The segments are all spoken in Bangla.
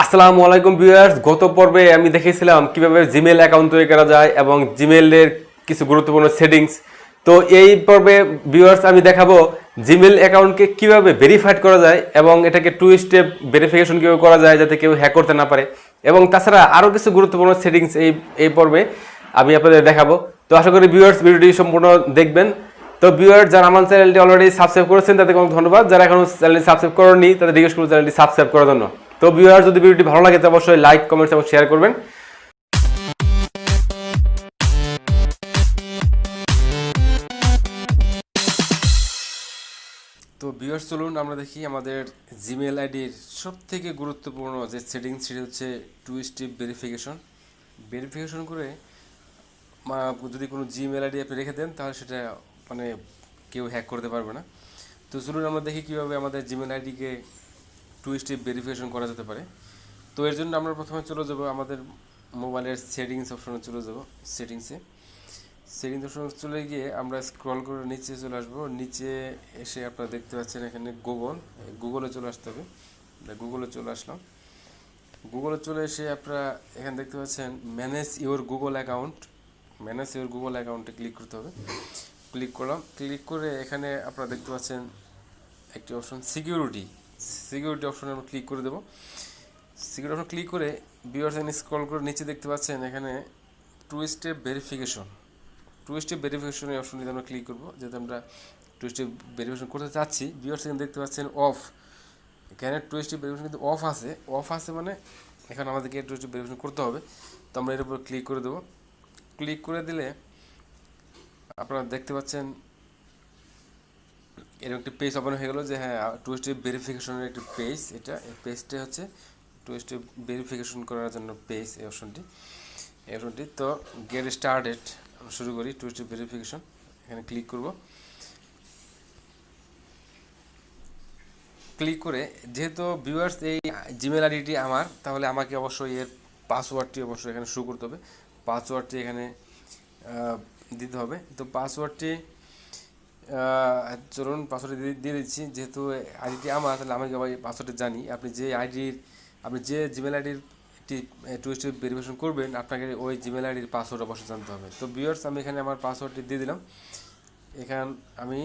আসসালামু আলাইকুম ভিউয়ার্স, গত পর্বে আমি দেখিয়েছিলাম কিভাবে জিমেল অ্যাকাউন্ট তৈরি করা যায় এবং জিমেলের কিছু গুরুত্বপূর্ণ সেটিংস। তো এই পর্বে ভিউয়ার্স আমি দেখাবো জিমেল অ্যাকাউন্টকে কিভাবে ভেরিফাইড করা যায় এবং এটাকে টু স্টেপ ভেরিফিকেশন কিভাবে করা যায় যাতে কেউ হ্যাক করতে না পারে, এবং তাছাড়া আরও কিছু গুরুত্বপূর্ণ সেটিংস এই পর্বে আমি আপনাদের দেখাবো। তো আশা করি ভিউয়ার্স ভিডিওটি সম্পূর্ণ দেখবেন। তো ভিউয়ার্স, যারা আমার চ্যানেলটি অলরেডি সাবস্ক্রাইব করেছেন তাদেরকে অনেক ধন্যবাদ, যারা এখনো চ্যানেলটি সাবস্ক্রাইব করেননি তাদের রিকোয়েস্ট করব চ্যানেলটি সাবস্ক্রাইব করার জন্য। তো ভিউয়ার্স, যদি ভিডিওটি ভালো লাগে তো অবশ্যই লাইক, কমেন্টস এবং শেয়ার করবেন। তো ভিউয়ার্স, চলুন আমরা দেখি আমাদের জিমেল আইডির সবথেকে গুরুত্বপূর্ণ যে সেটিংস সেটি হচ্ছে টু স্টেপ ভেরিফিকেশন করে যদি কোনো জিমেল আইডি আপনি রেখে দেন তাহলে সেটা মানে কেউ হ্যাক করতে পারবে না। তো চলুন আমরা দেখি কীভাবে আমাদের জিমেল আইডিকে টু স্টেপ ভেরিফিকেশন করা যেতে পারে। তো এর জন্য আমরা প্রথমে চলে যাব আমাদের মোবাইলের সেটিংস অপশনে চলে যাব। সেটিংস অপশনে চলে গিয়ে আমরা স্ক্রল করে নিচে চলে আসবো। নিচে এসে আপনারা দেখতে পাচ্ছেন এখানে গুগলে চলে আসতে হবে। গুগলে চলে আসলাম। গুগলে চলে এসে আপনারা এখানে দেখতে পাচ্ছেন ম্যানেজ ইওর গুগল অ্যাকাউন্টে ক্লিক করতে হবে। ক্লিক করলাম। ক্লিক করে এখানে আপনারা দেখতে পাচ্ছেন একটি অপশন সিকিউরিটি অপশনে আমরা ক্লিক করে দেবো। সিকিউরিটি অপশন ক্লিক করে ভিউয়ার্স এখানে স্ক্রল করে নিচে দেখতে পাচ্ছেন এখানে টু স্টেপ ভেরিফিকেশন এই অপশনটিতে আমরা ক্লিক করবো, যেহেতু আমরা টু স্টেপ ভেরিফিকেশন করতে চাচ্ছি। ভিউয়ার্স এখানে দেখতে পাচ্ছেন এখানে টু স্টেপ ভেরিফিকেশন কিন্তু অফ আছে মানে এখানে আমাদেরকে টু স্টেপ ভেরিফিকেশন করতে হবে। তো আমরা এর উপর ক্লিক করে দেবো। ক্লিক করে দিলে আপনারা দেখতে পাচ্ছেন এরকম একটি পেজ ওপেন হয়ে গেল যে হ্যাঁ, টু স্টেপ ভেরিফিকেশনের একটি পেজ। এই পেজটা হচ্ছে টু স্টেপ ভেরিফিকেশন করার জন্য পেজ। এই অপশনটি তো গেট স্টার্টেড শুরু করি টু স্টেপ ভেরিফিকেশন। এখানে ক্লিক করব। ক্লিক করে যেহেতু ভিউয়ার্স এই জিমেল আইডিটি আমার, তাহলে আমাকে অবশ্যই এর পাসওয়ার্ডটি অবশ্যই এখানে শুরু করতে হবে। পাসওয়ার্ডটি এখানে দিতে হবে। তো পাসওয়ার্ডটি চলুন পাসওয়ার্ডটি দিয়ে দিচ্ছি। যেহেতু আইডিটি আমার, তাহলে আমি পাসওয়ার্ডটি জানি। আপনি যে জিমেল আইডির একটি টু স্টেপ ভেরিফিকেশন করবেন, আপনাকে ওই জিমেল আইডির পাসওয়ার্ড অবশ্যই জানতে হবে। তো ভিউয়ার্স, আমি এখানে আমার পাসওয়ার্ডটি দিয়ে দিলাম। এখানে আমি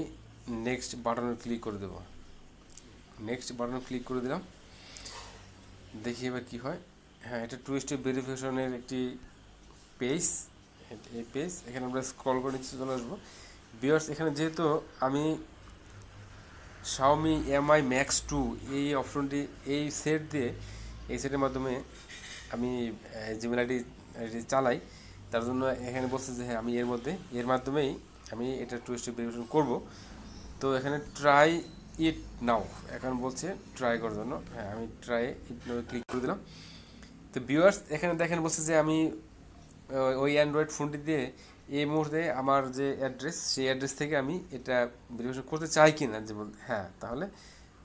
নেক্সট বাটনে ক্লিক করে দেবো। দিলাম। দেখি এবার কী হয়। হ্যাঁ, এটা টু স্টেপ ভেরিফিকেশনের একটি পেজ। এই পেজ এখানে আমরা স্ক্রল করে নিচে চলে আসবো। ভিউয়ার্স, এখানে যেহেতু আমি Xiaomi Mi Max 2 এই অপশনটি এই সেটের মাধ্যমে আমি জিমেল আইডি চালাই, তার জন্য এখানে বলছে যে হ্যাঁ, আমি এর মাধ্যমেই আমি এটা টু স্টেপ ভেরিফিকেশন করবো। তো এখানে ট্রাই ইট নাও এখন বলছে ট্রাই করার জন্য। হ্যাঁ, আমি ট্রাই ইট নাও ক্লিক করে দিলাম। তো ভিউয়ার্স, এখানে দেখেন বলছে যে আমি ওই অ্যান্ড্রয়েড ফোনটি দিয়ে এই মুহূর্তে আমার যে অ্যাড্রেস, সেই অ্যাড্রেস থেকে আমি এটা ভেরিফিকেশন করতে চাই কি না। যেমন হ্যাঁ, তাহলে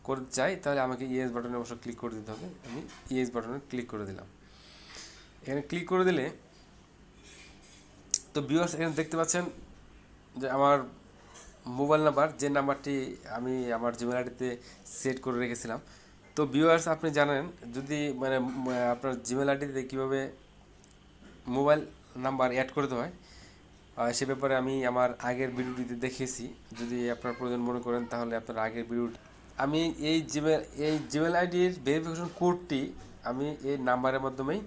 করতে চাই, তাহলে আমাকে ইয়েস বাটনে অবশ্য ক্লিক করে দিতে হবে। আমি ইয়েস বাটনে ক্লিক করে দিলাম। এখানে ক্লিক করে দিলে তো ভিউয়ার্স এখানে দেখতে পাচ্ছেন যে আমার মোবাইল নাম্বার, যে নাম্বারটি আমি আমার জিমেল আইডিতে সেট করে রেখেছিলাম। তো ভিউয়ার্স, আপনি জানেন যদি আপনার জিমেল আইডিতে কীভাবে মোবাইল নাম্বার অ্যাড করতে হয়, সে ব্যাপারে আমি আমার আগের ভিডিওটিতে দেখিয়েছি। যদি আপনার প্রয়োজন মনে করেন তাহলে আপনার আগের ভিডিওটি আমি এই জিমেল আইডির ভেরিফিকেশন কোডটি আমি এই নাম্বারের মাধ্যমেই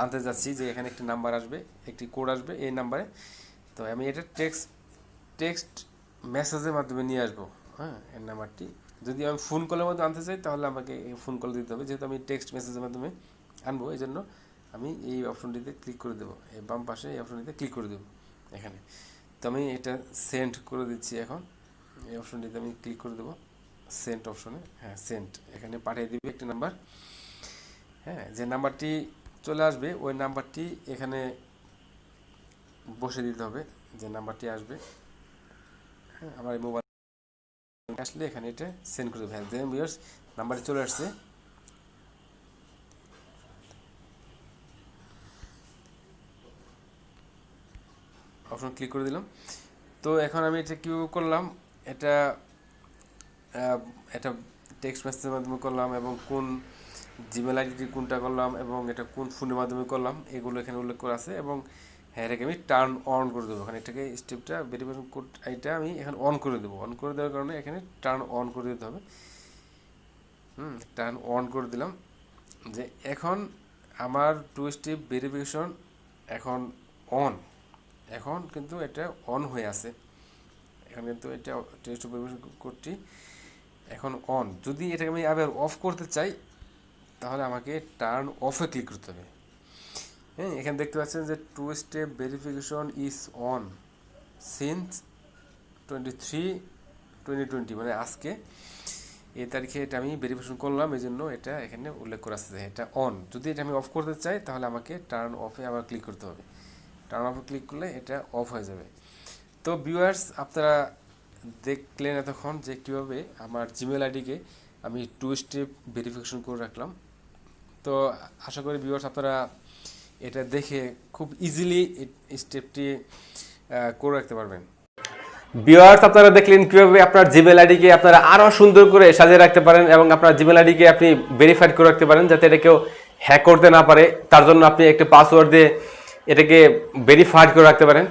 আনতে যাচ্ছি। যে এখানে একটি নাম্বার আসবে, একটি কোড আসবে এই নাম্বারে। তো আমি এটা টেক্সট মেসেজের মাধ্যমে নিয়ে আসবো। হ্যাঁ, এই নাম্বারটি যদি আমি ফোন কলের মধ্যে আনতে চাই তাহলে আমাকে ফোন কল দিতে হবে। যেহেতু আমি টেক্সট মেসেজের মাধ্যমে আনবো, এই জন্য আমি এই অপশনটিতে ক্লিক করে দেবো। এই বাম পাশে এই অপশনটিতে ক্লিক করে দেবো এখানে। তো আমি এটা সেন্ড করে দিচ্ছি। এখন এই অপশনটিতে আমি ক্লিক করে দেবো সেন্ড অপশনে। হ্যাঁ, সেন্ড এখানে পাঠিয়ে দিবে একটি নাম্বার। হ্যাঁ, যে নাম্বারটি চলে আসবে ওই নাম্বারটি এখানে বসে দিতে হবে, যে নাম্বারটি আসবে। হ্যাঁ, আমার এই মোবাইল আসলে এখানে এটা সেন্ড করে দেবে। হ্যাঁ, দেন ভিউয়ার্স, নাম্বারটি চলে আসছে। অপশন ক্লিক করে দিলাম। তো এখন আমি এটা কী করলাম, এটা টেক্সট মেসেজের মাধ্যমে করলাম এবং কোন জিমেল আইডি কোনটা করলাম এবং এটা কোন ফোনের মাধ্যমে করলাম এগুলো এখানে উল্লেখ করা আছে। এবং হ্যাঁ, এটাকে আমি টার্ন অন করে দেবো। এখানে এটাকে স্টেপটা ভেরিফিকেশন কোড এটা আমি এখানে অন করে দেবো। অন করে দেওয়ার কারণে এখানে টার্ন অন করে দিতে হবে। টার্ন অন করে দিলাম। যে এখন আমার টু স্টেপ ভেরিফিকেশন এখন অন, এখন কিন্তু এটা অন হয়ে আছে। এখন কিন্তু এটা টু স্টেপ ভেরিফিকেশন কোডটি এখন অন। যদি এটাকে আমি আবার অফ করতে চাই তাহলে আমাকে টার্ন অফে ক্লিক করতে হবে। হ্যাঁ, এখানে দেখতে পাচ্ছেন যে two step verification is on since 23/2020, মানে আজকে এই তারিখে এটা আমি ভেরিফিকেশন করলাম, এই জন্য এটা এখানে উল্লেখ করা আছে যে এটা অন। যদি এটা আমি অফ করতে চাই তাহলে আমাকে টার্ন অফে আবার ক্লিক করতে হবে। টার্ন অফে ক্লিক করলে এটা অফ হয়ে যাবে। তো ভিউয়ার্স, আপনারা দেখলেন এতক্ষণ যে কীভাবে আমার জিমেল আইডিকে আমি টু স্টেপ ভেরিফিকেশন করে রাখলাম। তো আশা করি ভিউয়ার্স আপনারা এটা দেখে খুব ইজিলি স্টেপটি করে রাখতে পারবেন। ভিউয়ার্স, আপনারা দেখলেন কিভাবে আপনার জিমেল আইডিকে আপনারা আরো সুন্দর করে সাজিয়ে রাখতে পারেন এবং আপনার জিমেল আইডিকে আপনি ভেরিফাইড করে রাখতে পারেন যাতে এটা কেউ হ্যাক করতে না পারে। তার জন্য আপনি একটা পাসওয়ার্ড দিয়ে এটাকে ভেরিফাইড করে রাখতে পারেন।